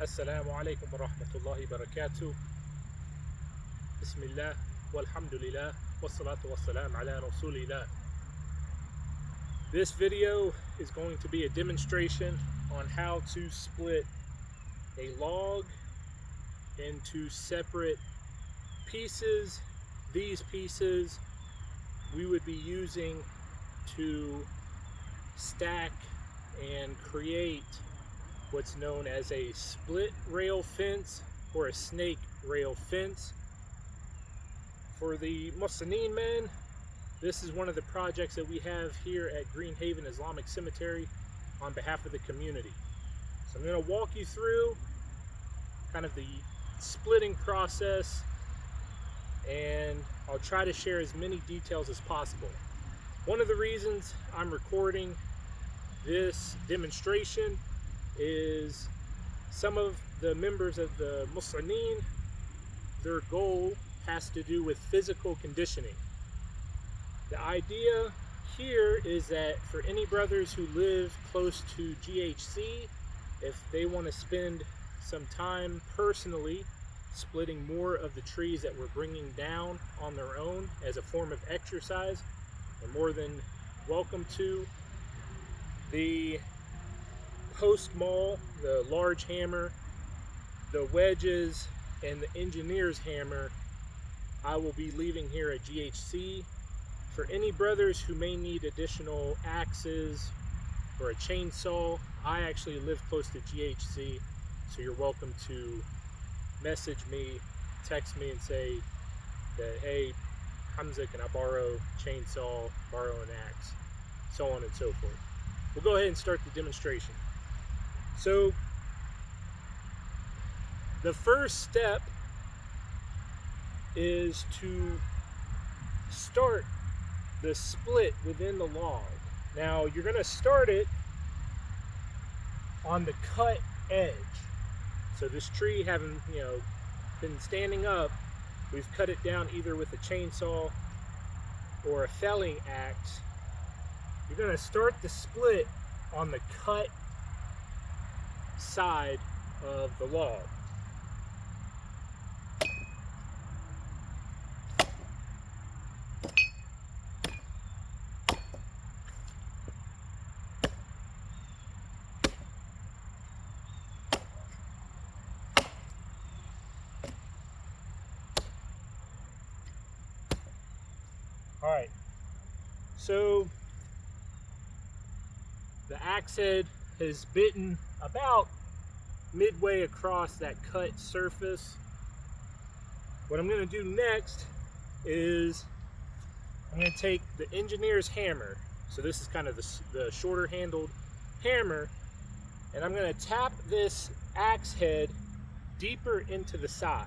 Assalamu alaikum wa rahmatullahi wa barakatuh. Bismillah, walhamdulillah, wassalatu wassalam ala rasulillah. This video is going to be a demonstration on how to split a log into separate pieces. These pieces we would be using to stack and create what's known as a split rail fence or a snake rail fence. For the Muhsineen men, this is one of the projects that we have here at Greenhaven Islamic Cemetery on behalf of the community. So I'm going to walk you through kind of the splitting process, and I'll try to share as many details as possible. One of the reasons I'm recording this demonstration is some of the members of the Muhsineen, their goal has to do with physical conditioning. The idea here is that for any brothers who live close to GHC, if they want to spend some time personally splitting more of the trees that we're bringing down on their own as a form of exercise, they're more than welcome to. The post maul, the large hammer, the wedges, and the engineer's hammer I will be leaving here at GHC. For any brothers who may need additional axes or a chainsaw, I actually live close to GHC, so you're welcome to message me, text me and say that, hey Hamza, can I borrow a chainsaw, borrow an axe, so on and so forth. We'll go ahead and start the demonstration. So the first step is to start the split within the log. Now you're going to start it on the cut edge. So this tree having been standing up, we've cut it down either with a chainsaw or a felling axe. You're going to start the split on the cut side of the log. All right, so the axe head has bitten about midway across that cut surface. What I'm going to do next is I'm going to take the engineer's hammer. So this is kind of the shorter handled hammer, and I'm going to tap this axe head deeper into the side.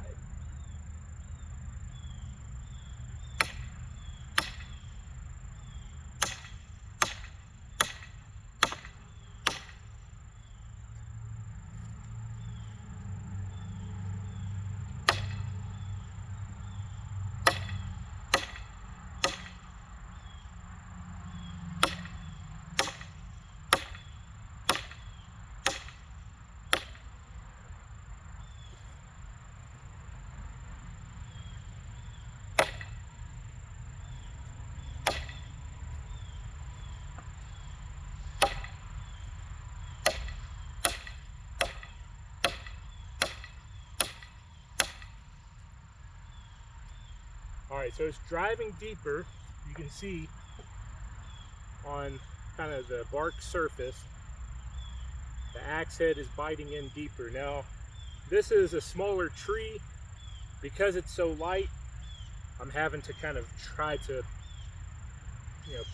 Alright, so it's driving deeper. You can see on kind of the bark surface, the axe head is biting in deeper. Now, this is a smaller tree. Because it's so light, I'm having to kind of try to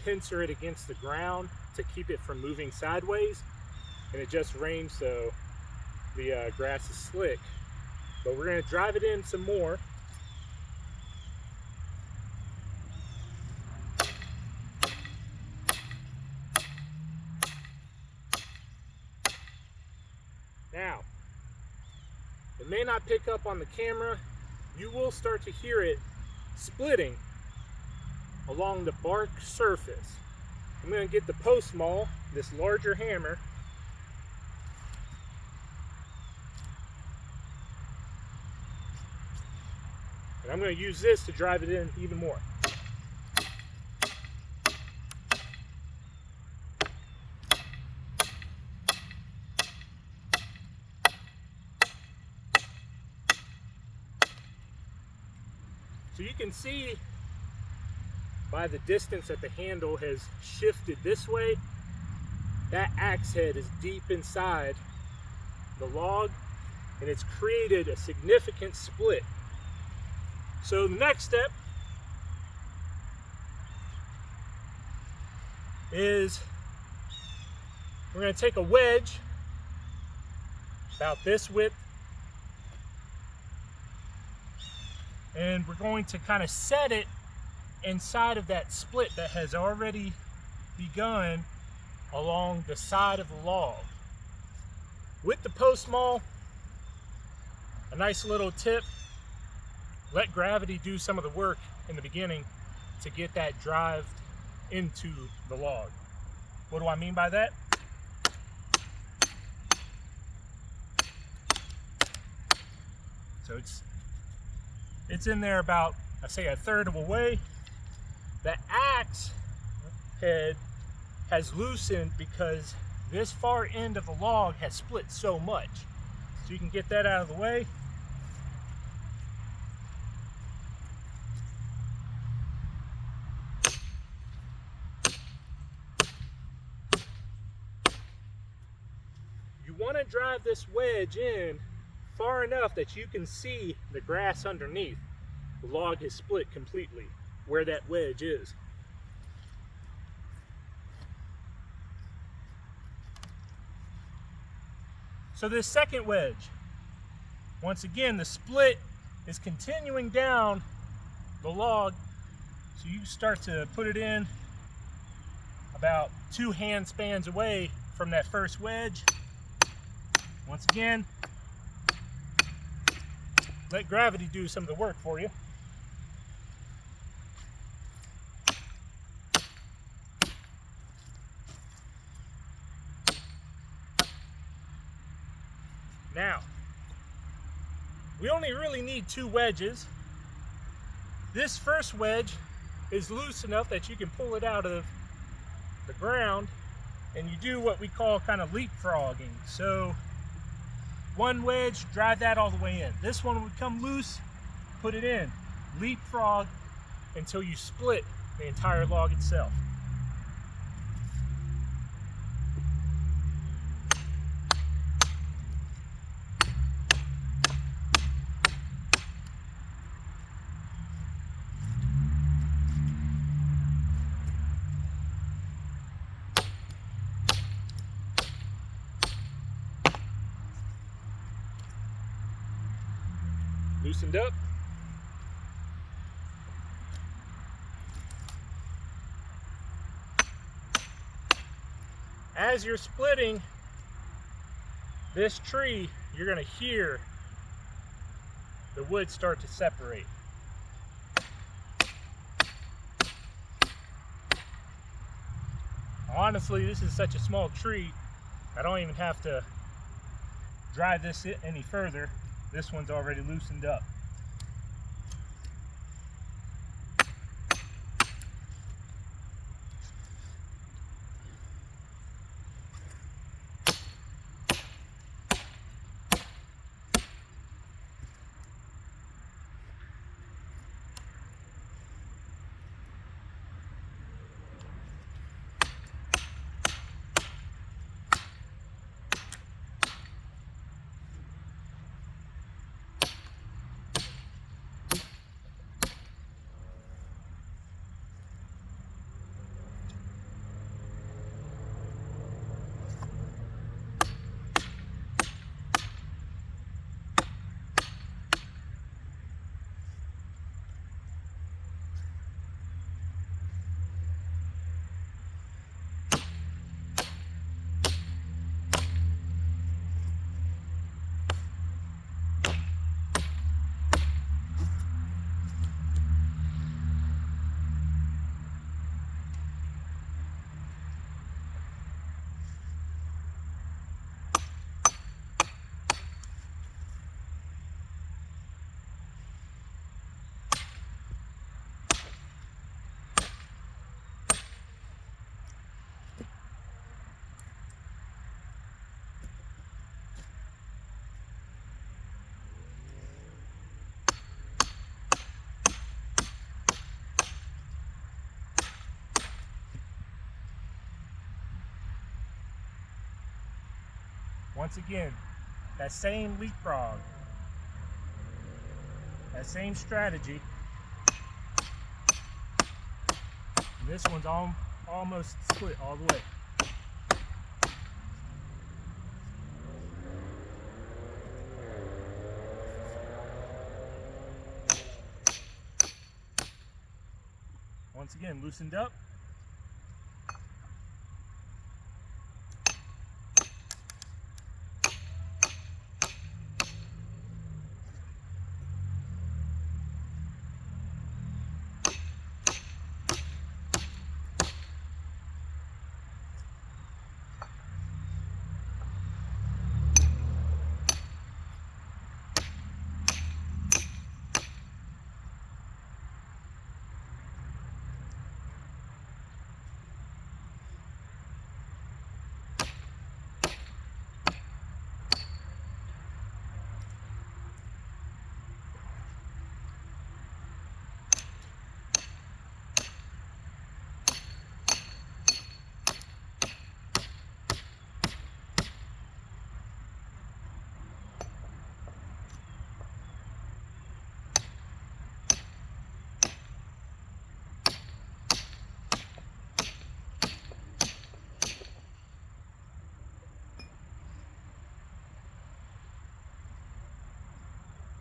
pincer it against the ground to keep it from moving sideways. And it just rained, so the grass is slick. But we're going to drive it in some more. Now, it may not pick up on the camera. You will start to hear it splitting along the bark surface. I'm going to get the post maul, this larger hammer, And I'm going to use this to drive it in even more. So you can see by the distance that the handle has shifted this way, that axe head is deep inside the log, and it's created a significant split. So the next step is we're going to take a wedge about this width, and we're going to kind of set it inside of that split that has already begun along the side of the log. With the post maul, a nice little tip, let gravity do some of the work in the beginning to get that drive into the log. What do I mean by that? So it's in there about, I say, a third of a way. The axe head has loosened because this far end of the log has split so much. So you can get that out of the way. You want to drive this wedge in far enough that you can see the grass underneath. The log has split completely where that wedge is. So this second wedge, once again, the split is continuing down the log, so you start to put it in about 2 hand spans away from that first wedge. Once again, let gravity do some of the work for you. Now, we only really need 2 wedges. This first wedge is loose enough that you can pull it out of the ground, and you do what we call kind of leapfrogging. So 1 wedge, drive that all the way in. This one would come loose, put it in. Leapfrog until you split the entire log itself. Loosened up. As you're splitting this tree, you're going to hear the wood start to separate. Honestly, this is such a small tree, I don't even have to drive this any further. This one's already loosened up. once again, that same leapfrog, that same strategy. And this one's almost split all the way. Once again, loosened up.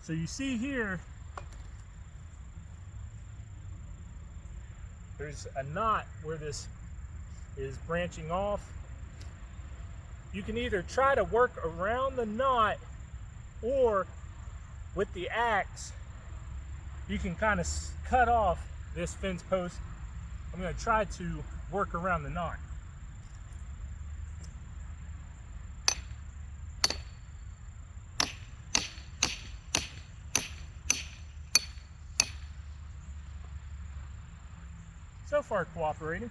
So you see here, there's a knot where this is branching off. You can either try to work around the knot, or with the axe, you can kind of cut off this fence post. I'm going to try to work around the knot. So far cooperating.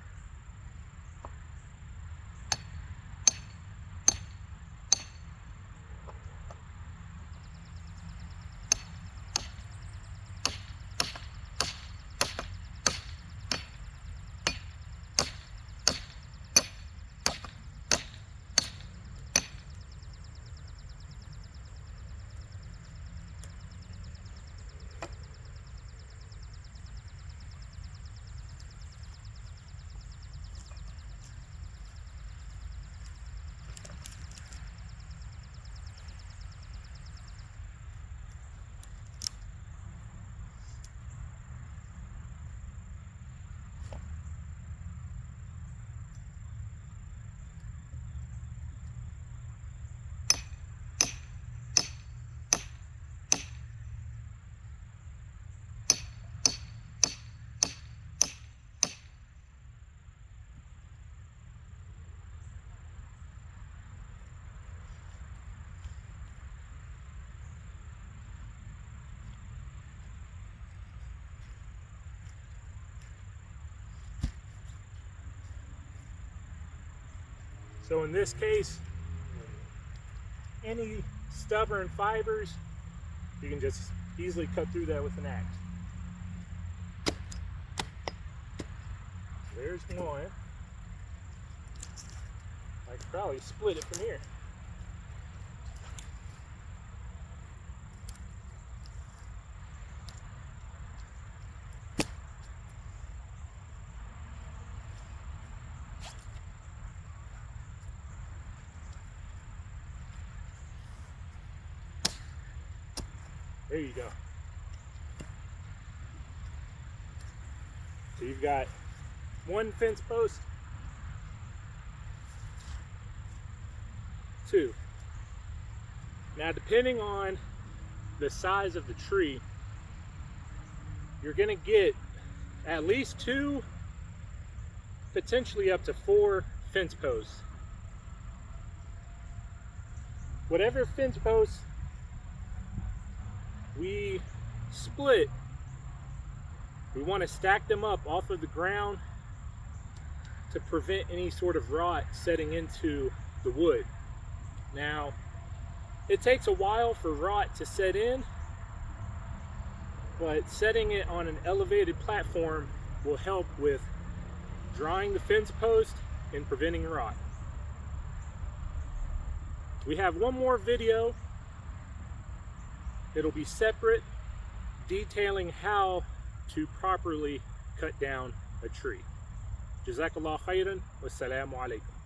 So in this case, any stubborn fibers, you can just easily cut through that with an axe. There's one. I could probably split it from here. There you go. So you've got one fence post, two. Now, depending on the size of the tree, you're going to get at least 2, potentially up to 4 fence posts. Whatever fence posts we split, we want to stack them up off of the ground to prevent any sort of rot setting into the wood. Now, it takes a while for rot to set in, but setting it on an elevated platform will help with drying the fence post and preventing rot. We have one more video. It'll be separate, detailing how to properly cut down a tree. Jazakallah khairan. Wassalamu alaikum.